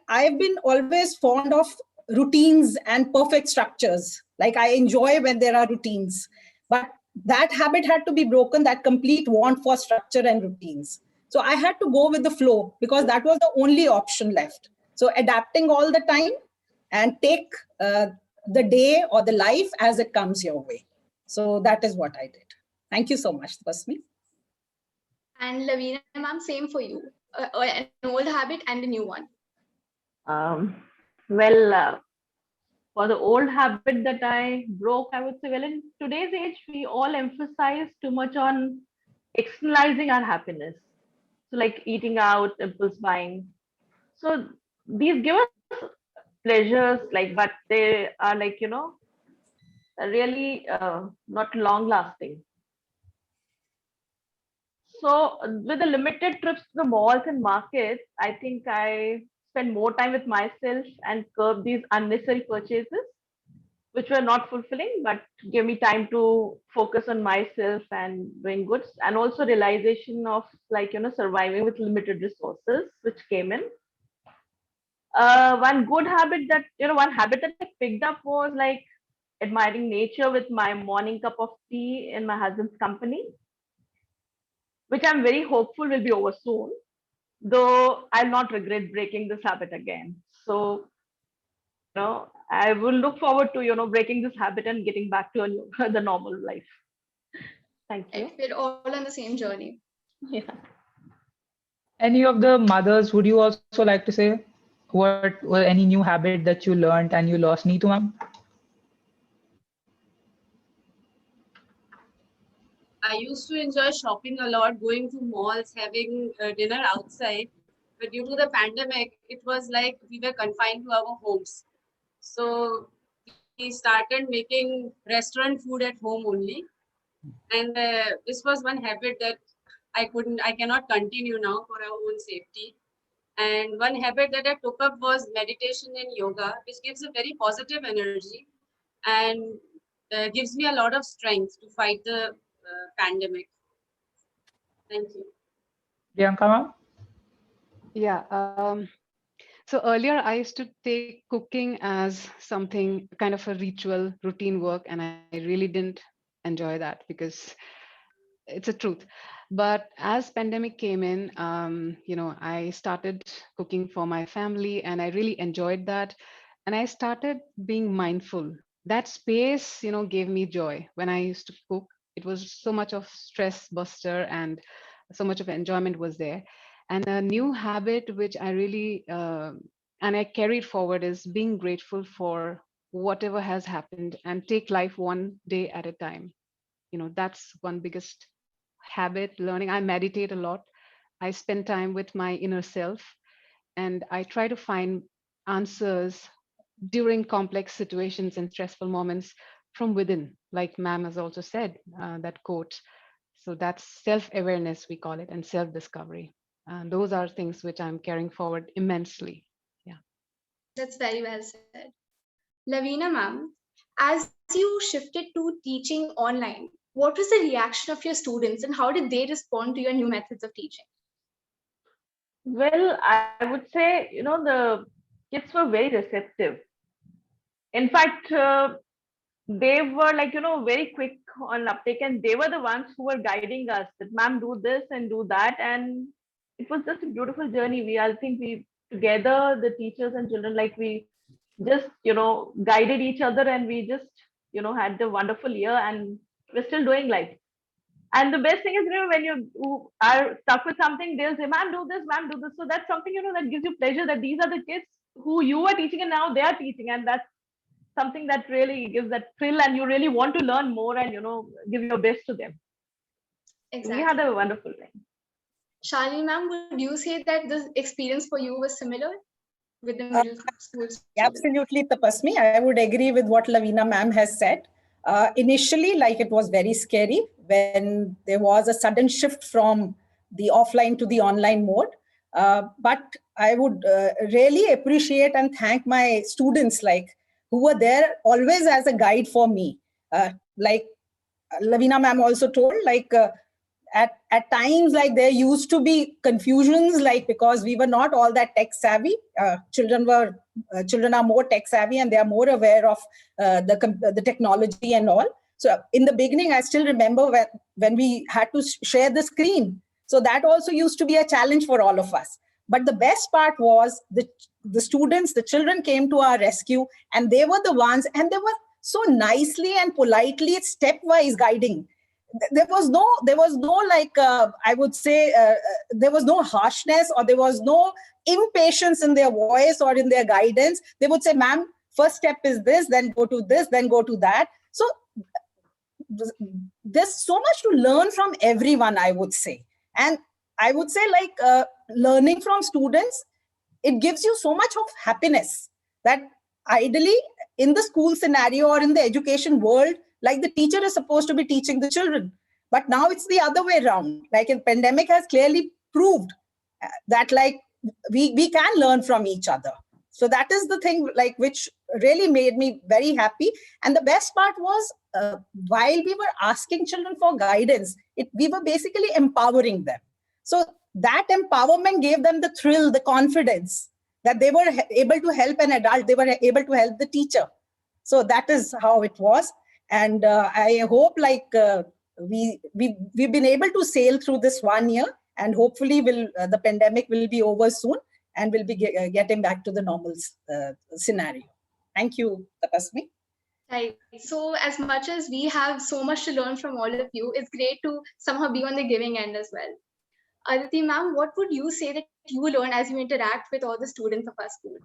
Speaker 11: I've been always fond of routines and perfect structures. I enjoy when there are routines, but that habit had to be broken, that complete want for structure and routines. So I had to go with the flow because that was the only option left. So adapting all the time and take the day or the life as it comes your way. So that is what I did. Thank you so much, Tapasmi.
Speaker 3: And Lavina, ma'am, same for you. An old habit and a new one.
Speaker 12: For the old habit that I broke, I would say, well, in today's age, we all emphasize too much on externalizing our happiness. So like eating out, impulse buying. So these give us pleasures, but they are really not long lasting. So with the limited trips to the malls and markets, I think I spend more time with myself and curb these unnecessary purchases, which were not fulfilling, but give me time to focus on myself and doing good. And also realization of surviving with limited resources, which came in. One habit that I picked up was admiring nature with my morning cup of tea in my husband's company, which I'm very hopeful will be over soon, though I'll not regret breaking this habit again. So, I will look forward to, breaking this habit and getting back to the normal life. Thank you.
Speaker 3: We're all on the same journey.
Speaker 12: Yeah.
Speaker 2: Any of the mothers, would you also like to say what were any new habit that you learned and you lost? Neetu ma'am?
Speaker 1: I used to enjoy shopping a lot, going to malls, having dinner outside. But due to the pandemic, it was like we were confined to our homes. So we started making restaurant food at home only. And this was one habit that I cannot continue now for our own safety. And one habit that I took up was meditation and yoga, which gives a very positive energy and gives me a lot of strength to fight the pandemic. Thank you.
Speaker 2: Priyanka ma'am?
Speaker 6: Yeah. So earlier I used to take cooking as something kind of a ritual, routine work, and I really didn't enjoy that because it's a truth. But as pandemic came in, I started cooking for my family and I really enjoyed that. And I started being mindful. That space, gave me joy. When I used to cook, it was so much of stress buster and so much of enjoyment was there. And a new habit which I really and I carried forward is being grateful for whatever has happened and take life one day at a time. That's one biggest habit learning. I meditate a lot. I spend time with my inner self and I try to find answers during complex situations and stressful moments from within, like ma'am has also said, that quote. So that's self-awareness, we call it, and self-discovery. Those are things which I'm carrying forward immensely. Yeah.
Speaker 3: That's very well said. Lavina ma'am, as you shifted to teaching online, what was the reaction of your students and how did they respond to your new methods of teaching?
Speaker 12: Well, I would say, the kids were very receptive. In fact, they were very quick on uptake and they were the ones who were guiding us that ma'am, do this and do that. And it was just a beautiful journey. I think we together, the teachers and children, we just, guided each other and we just, had a wonderful year and we're still doing and the best thing is, when you are stuck with something, they'll say, ma'am, do this, ma'am, do this. So that's something, that gives you pleasure that these are the kids who you are teaching and now they are teaching. And that's something that really gives that thrill and you really want to learn more and, give your best to them. Exactly. We had a wonderful time.
Speaker 3: Shalini ma'am, would you say that the experience for you was similar with the middle school students?
Speaker 11: Absolutely, Tapasmi. I would agree with what Lavina ma'am has said. Initially, it was very scary when there was a sudden shift from the offline to the online mode. But I would really appreciate and thank my students who were there always as a guide for me. Lavina ma'am also told, like at times, like there used to be confusions, like because we were not all that tech savvy. Children are more tech savvy and they are more aware of the technology and all. So in the beginning, I still remember when we had to share the screen. So that also used to be a challenge for all of us. But the best part was the students, the children came to our rescue, and they were the ones, and they were so nicely and politely stepwise guiding. There was no like I would say there was no harshness, or there was no impatience in their voice or in their guidance. They would say, ma'am, first step is this, then go to this, then go to that. So there's so much to learn from everyone, I would say. And I would say, like learning from students, it gives you so much of happiness that ideally in the school scenario or in the education world, like the teacher is supposed to be teaching the children. But now it's the other way around. Like the pandemic has clearly proved that like we can learn from each other. So that is the thing like which really made me very happy. And the best part was while we were asking children for guidance, we were basically empowering them. So that empowerment gave them the thrill, the confidence that they were able to help an adult, they were able to help the teacher. So that is how it was. And I hope like we've been able to sail through this 1 year, and hopefully the pandemic will be over soon, and we'll be getting back to the normal scenario. Thank you, Tapasvi.
Speaker 3: Right. So as much as we have so much to learn from all of you, it's great to somehow be on the giving end as well. Aditi ma'am, what would you say that you learn as you interact with all the students of our school?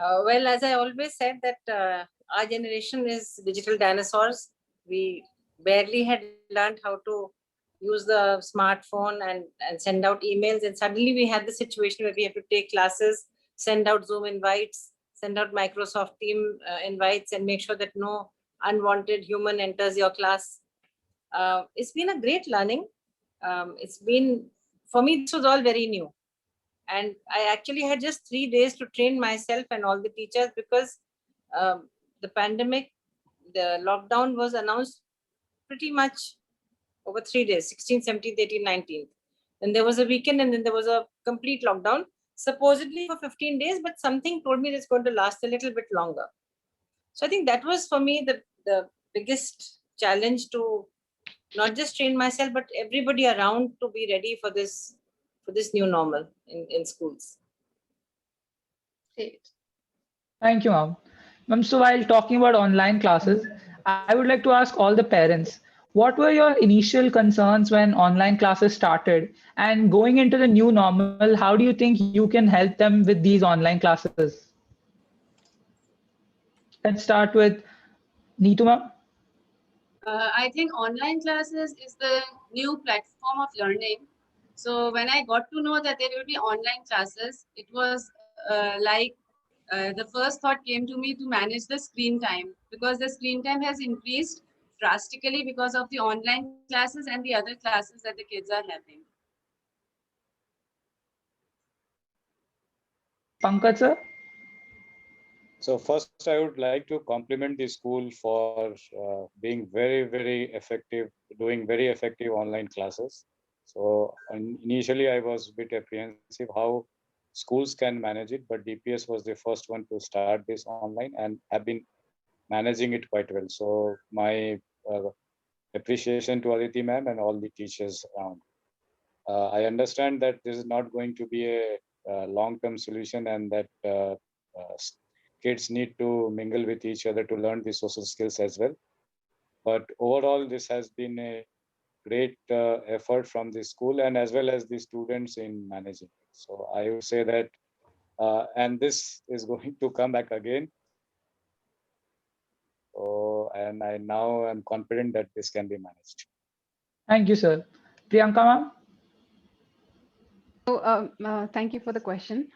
Speaker 14: Well, as I always said, that our generation is digital dinosaurs. We barely had learned how to use the smartphone and send out emails. And suddenly we had the situation where we have to take classes, send out Zoom invites, send out Microsoft Team invites, and make sure that no unwanted human enters your class. It's been a great learning. It's been, for me, this was all very new. And I actually had just 3 days to train myself and all the teachers, because the pandemic, the lockdown was announced pretty much over 3 days, 16th, 17th, 18th, 19th. Then there was a weekend, and then there was a complete lockdown, supposedly for 15 days, but something told me it's going to last a little bit longer. So I think that was for me the biggest challenge, to not just train myself, but everybody around to be ready for this new normal in schools.
Speaker 3: Great.
Speaker 2: Thank you, ma'am. Ma'am, so while talking about online classes, I would like to ask all the parents, what were your initial concerns when online classes started? And going into the new normal, how do you think you can help them with these online classes? Let's start with Neetu, ma'am.
Speaker 1: I think online classes is the new platform of learning. So when I got to know that there will be online classes, it was the first thought came to me to manage the screen time, because the screen time has increased drastically because of the online classes and the other classes that the kids are having.
Speaker 2: Pankaj, sir?
Speaker 8: So first, I would like to compliment the school for being very, very effective, doing very effective online classes. So initially, I was a bit apprehensive how schools can manage it, but DPS was the first one to start this online and have been managing it quite well. So my appreciation to Aditi ma'am and all the teachers around. I understand that this is not going to be a long-term solution, and that kids need to mingle with each other to learn the social skills as well. But overall, this has been a great effort from the school and as well as the students in managing it. So I would say that, and this is going to come back again. So, and I now am confident that this can be managed.
Speaker 2: Thank you, sir. Priyanka, ma'am?
Speaker 6: So thank you for the question.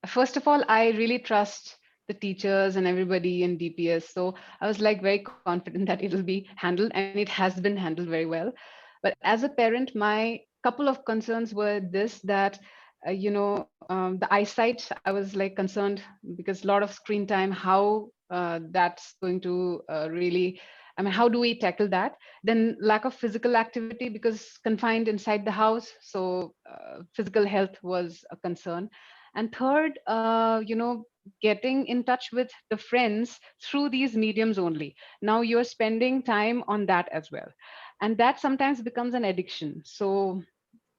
Speaker 6: First of all, I really trust the teachers and everybody in DPS. So I was like very confident that it will be handled, and it has been handled very well. But as a parent, my couple of concerns were this, that the eyesight, I was like concerned because a lot of screen time, how that's going to really I mean, how do we tackle that? Then lack of physical activity because confined inside the house. So physical health was a concern. And third, getting in touch with the friends through these mediums only. Now you're spending time on that as well. And that sometimes becomes an addiction. So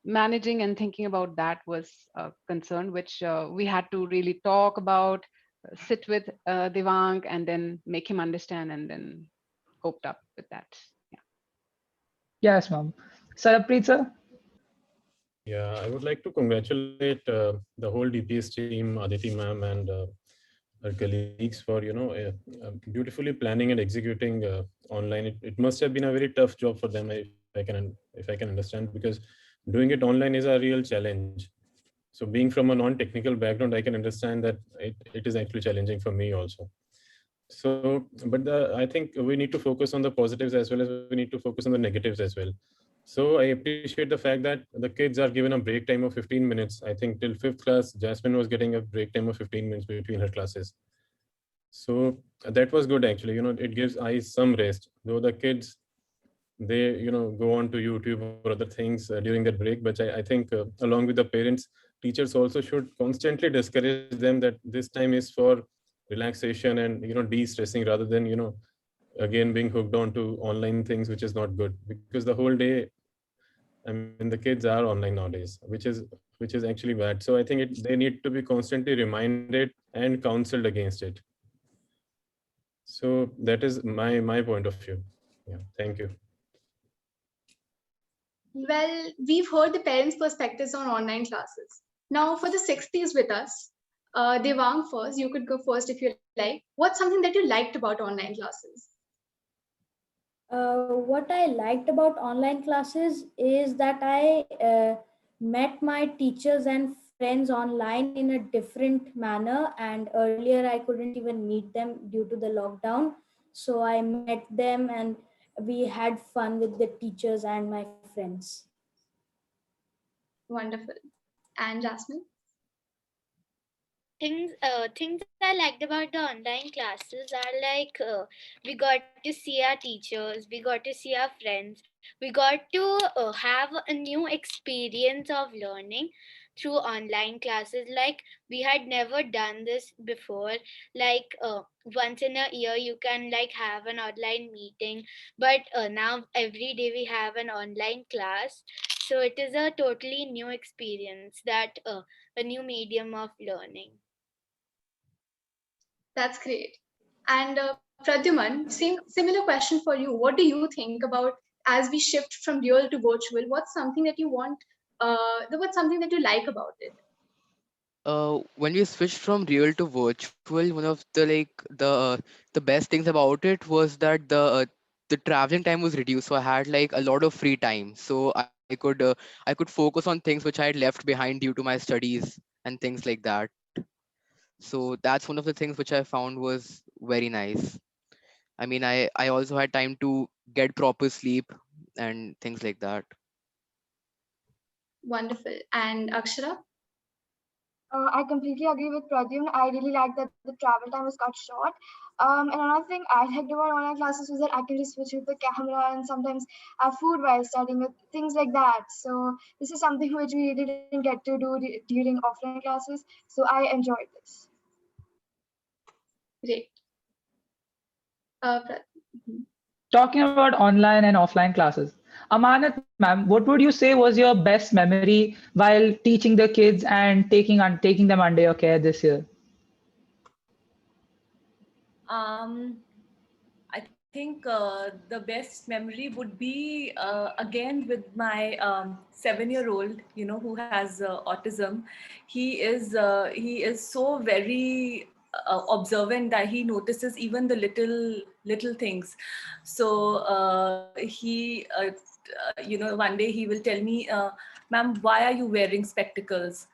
Speaker 6: managing and thinking about that was a concern, which we had to really talk about, sit with Devang and then make him understand and then coped up with that. Yeah.
Speaker 2: Yes, ma'am. Sarabpreet sir?
Speaker 7: Yeah, I would like to congratulate the whole DPS team, Aditi ma'am, and our colleagues for beautifully planning and executing online. It must have been a very tough job for them, if I can understand, because doing it online is a real challenge. So being from a non-technical background, I can understand that it is actually challenging for me also. So, but I think we need to focus on the positives as well as we need to focus on the negatives as well. So I appreciate the fact that the kids are given a break time of 15 minutes. I think till 5th class, Jasmine was getting a break time of 15 minutes between her classes. So that was good actually. It gives eyes some rest. Though the kids, they go on to YouTube or other things during that break. But I think along with the parents, teachers also should constantly discourage them that this time is for relaxation and de-stressing rather than again being hooked on to online things, which is not good, because the whole day, I mean, the kids are online nowadays, which is actually bad. So I think they need to be constantly reminded and counseled against it. So that is my point of view. Yeah, thank you.
Speaker 3: Well, we've heard the parents' perspectives on online classes. Now, for the 60s with us, Devang first, you could go first if you like. What's something that you liked about online classes?
Speaker 5: What I liked about online classes is that I met my teachers and friends online in a different manner, and earlier I couldn't even meet them due to the lockdown. So I met them and we had fun with the teachers and my friends.
Speaker 3: Wonderful. And Jasmine?
Speaker 9: Things I liked about the online classes are like we got to see our teachers, we got to see our friends, we got to have a new experience of learning through online classes. Like we had never done this before. Like once in a year you can like have an online meeting, but now every day we have an online class. So it is a totally new experience, that a new medium of learning.
Speaker 3: That's great. And Pradyuman, similar question for you. What do you think about, as we shift from real to virtual, what's something that you want, what's something that you like about it?
Speaker 4: When we switched from real to virtual, one of the best things about it was that the traveling time was reduced, so I had like a lot of free time, so I could focus on things which I had left behind due to my studies and things like that. So that's one of the things which I found was very nice. I mean, I also had time to get proper sleep and things like that.
Speaker 3: Wonderful. And Akshara?
Speaker 10: I completely agree with Pradyumna. I really like that the travel time was cut short. And another thing I liked about online classes was that I can just switch with the camera and sometimes have food while studying, with things like that. So this is something which we didn't get to do during offline classes. So I enjoyed this.
Speaker 3: Great.
Speaker 2: Talking about online and offline classes, Amanat ma'am, what would you say was your best memory while teaching the kids and taking them under your care this year?
Speaker 13: I think the best memory would be again with my 7-year-old, who has autism. He is so very observant that he notices even the little things. So one day he will tell me, "Ma'am, why are you wearing spectacles?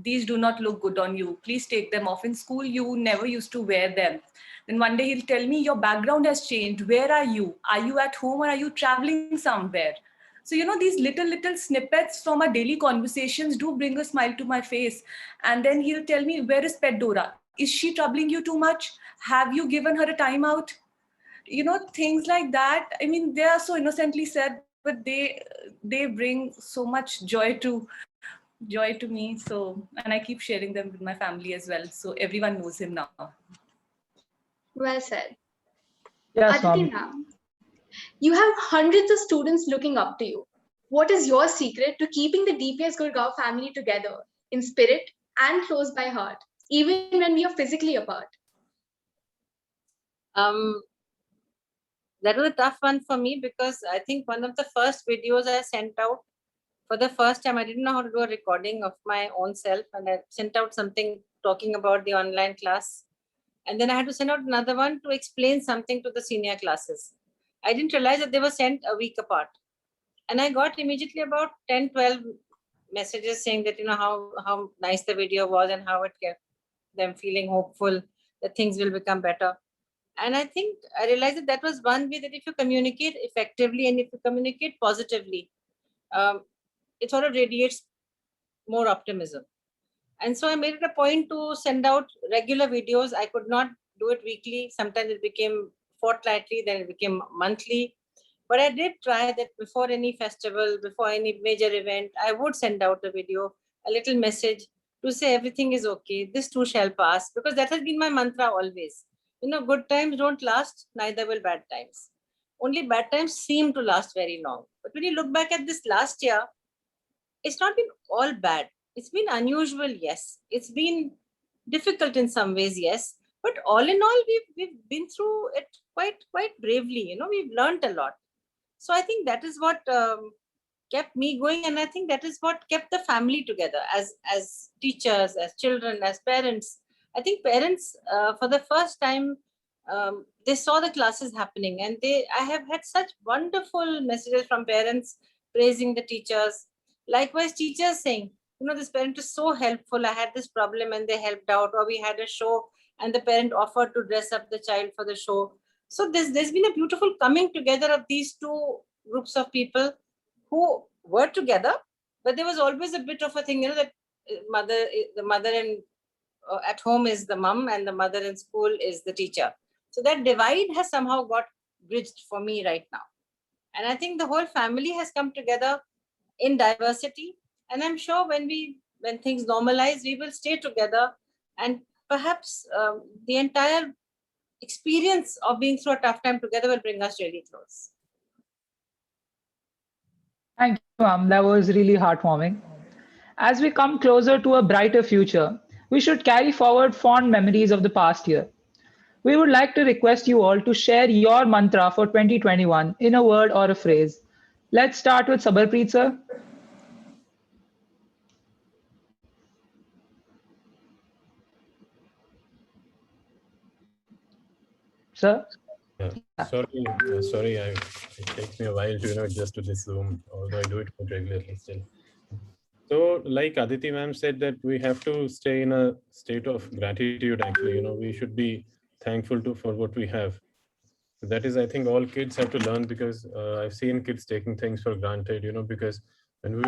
Speaker 13: These do not look good on you. Please take them off. In school, you never used to wear them." Then one day he'll tell me, "Your background has changed. Where are you? Are you at home or are you traveling somewhere?" So, these little snippets from our daily conversations do bring a smile to my face. And then he'll tell me, "Where is Pet Dora? Is she troubling you too much? Have you given her a timeout?" things like that. I mean, they are so innocently said, but they bring so much joy to me. So, and I keep sharing them with my family as well. So everyone knows him now.
Speaker 3: Well said.
Speaker 2: Yes,
Speaker 3: Aditi
Speaker 2: ma'am.
Speaker 3: ma'am, you have hundreds of students looking up to you. What is your secret to keeping the DPS Gurgaon family together in spirit and close by heart, even when we are physically apart?
Speaker 14: That was a tough one for me because I think one of the first videos I sent out, for the first time, I didn't know how to do a recording of my own self, and I sent out something talking about the online class. And then I had to send out another one to explain something to the senior classes. I didn't realize that they were sent a week apart. And I got immediately about 10, 12 messages saying that, how nice the video was and how it kept them feeling hopeful that things will become better. And I think I realized that was one way that if you communicate effectively and if you communicate positively, it sort of radiates more optimism. And so I made it a point to send out regular videos. I could not do it weekly. Sometimes it became fortnightly, then it became monthly. But I did try that before any festival, before any major event, I would send out a video, a little message to say everything is okay. This too shall pass, because that has been my mantra always. Good times don't last, neither will bad times. Only bad times seem to last very long. But when you look back at this last year, it's not been all bad. It's been unusual, yes. It's been difficult in some ways, yes. But all in all, we've been through it quite bravely. We've learned a lot. So I think that is what kept me going, and I think that is what kept the family together as teachers, as children, as parents. I think parents, for the first time, they saw the classes happening, and I have had such wonderful messages from parents praising the teachers. Likewise, teachers saying, this parent is so helpful. I had this problem and they helped out, or we had a show and the parent offered to dress up the child for the show. So there's been a beautiful coming together of these two groups of people who were together, but there was always a bit of a thing, that the mother at home is the mom and the mother in school is the teacher. So that divide has somehow got bridged for me right now. And I think the whole family has come together in diversity. And I'm sure when things normalize, we will stay together, and perhaps the entire experience of being through a tough time together will bring us really close.
Speaker 2: Thank you, ma'am. That was really heartwarming. As we come closer to a brighter future, we should carry forward fond memories of the past year. We would like to request you all to share your mantra for 2021 in a word or a phrase. Let's start with Sabarpreet, sir. Sir?
Speaker 7: Sorry, it takes me a while to adjust to this Zoom, although I do it quite regularly still. So, like Aditi ma'am said, that we have to stay in a state of gratitude. Actually, we should be thankful for what we have. That is, I think, all kids have to learn, because I've seen kids taking things for granted. Because when we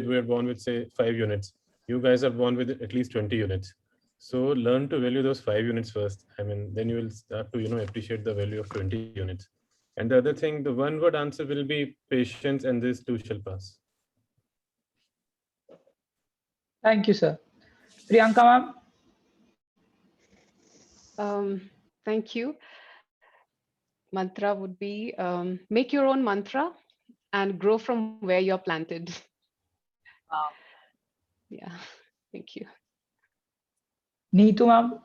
Speaker 7: were born with say 5 units. You guys are born with at least 20 units. So learn to value those 5 units first. Then you will start to appreciate the value of 20 units. And the other thing, the one word answer will be patience, and this too shall pass.
Speaker 2: Thank you, sir. Priyanka
Speaker 6: ma'am? Thank you. Mantra would be make your own mantra and grow from where you're planted.
Speaker 14: Wow.
Speaker 6: Yeah, thank you.
Speaker 2: Neetu ma'am?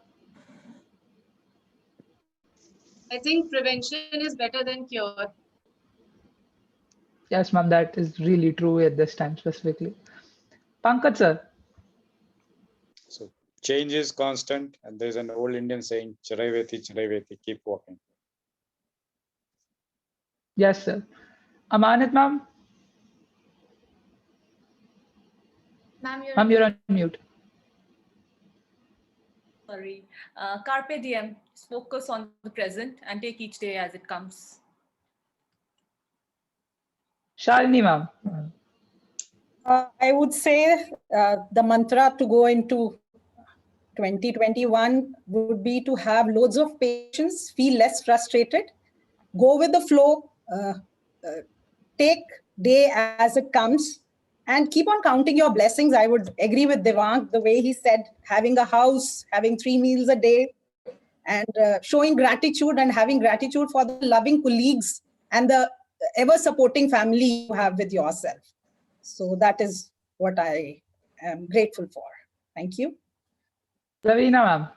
Speaker 1: I think prevention is better than cure.
Speaker 2: Yes, ma'am, that is really true at this time specifically. Pankaj, sir?
Speaker 8: So change is constant, and there's an old Indian saying, Charaiveti, keep walking.
Speaker 2: Yes, sir. Amanat, ma'am?
Speaker 3: Ma'am,
Speaker 2: you're on mute.
Speaker 13: Sorry. Carpe diem, focus on the present and take each day as it comes.
Speaker 2: Shalini, ma'am?
Speaker 11: I would say the mantra to go into 2021 would be to have loads of patience, feel less frustrated, go with the flow, take day as it comes, and keep on counting your blessings. I would agree with Devang, the way he said, having a house, having 3 meals a day, and showing gratitude and having gratitude for the loving colleagues and the ever supporting family you have with yourself. So that is what I am grateful for. Thank you.
Speaker 2: Ravina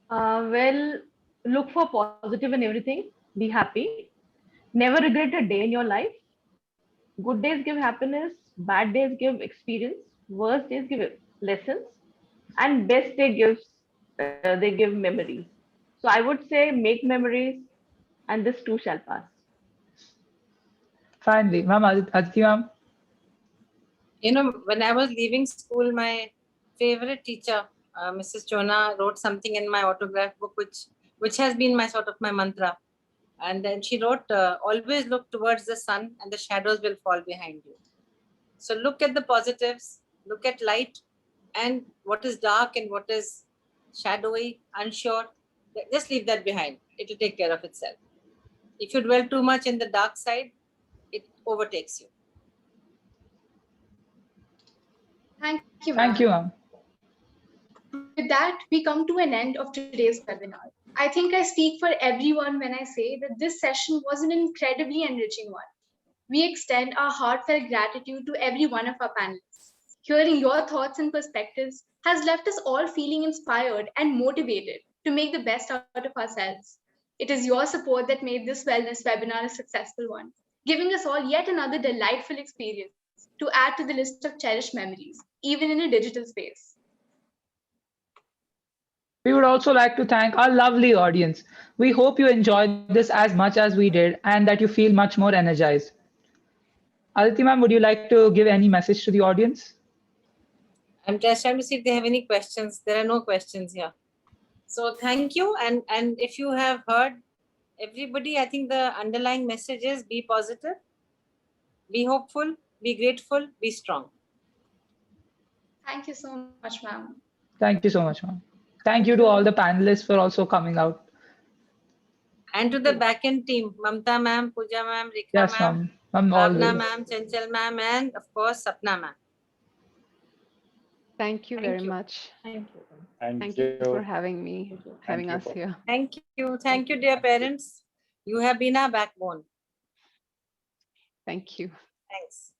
Speaker 2: ma'am.
Speaker 12: Well, look for positive in everything. Be happy. Never regret a day in your life. Good days give happiness. Bad days give experience. Worst days give lessons. And best day gives they give memories. So I would say make memories, and this too shall pass.
Speaker 2: Finally, ma'am, Aditi ma'am.
Speaker 14: When I was leaving school, my favorite teacher, Mrs. Chona, wrote something in my autograph book, which has been my sort of my mantra. And then she wrote, always look towards the sun and the shadows will fall behind you. So look at the positives, look at light, and what is dark and what is shadowy, unsure, just leave that behind. It will take care of itself. If you dwell too much in the dark side, it overtakes you.
Speaker 3: Thank you, ma'am.
Speaker 2: Thank you, ma'am.
Speaker 3: With that, we come to an end of today's webinar. I think I speak for everyone when I say that this session was an incredibly enriching one. We extend our heartfelt gratitude to every one of our panelists. Hearing your thoughts and perspectives has left us all feeling inspired and motivated to make the best out of ourselves. It is your support that made this wellness webinar a successful one, giving us all yet another delightful experience to add to the list of cherished memories, even in a digital space.
Speaker 2: We would also like to thank our lovely audience. We hope you enjoyed this as much as we did and that you feel much more energized. Aditi ma'am, would you like to give any message to the audience?
Speaker 14: I'm just trying to see if they have any questions. There are no questions here. So thank you. And if you have heard everybody, I think the underlying message is be positive, be hopeful, be grateful, be strong.
Speaker 3: Thank you so much, ma'am.
Speaker 2: Thank you so much, ma'am. Thank you to all the panelists for also coming out.
Speaker 14: And to the backend team, Mamta ma'am, Pooja ma'am, Rekha
Speaker 2: Yes,
Speaker 14: ma'am,
Speaker 2: ma'am.
Speaker 14: Bhavna ma'am, Chanchal ma'am, and of course, Sapna ma'am.
Speaker 6: Thank you very much.
Speaker 14: Thank you.
Speaker 6: Thank you for having me, having us here.
Speaker 14: Thank you. Thank you, dear parents. You have been our backbone.
Speaker 6: Thank you.
Speaker 14: Thanks.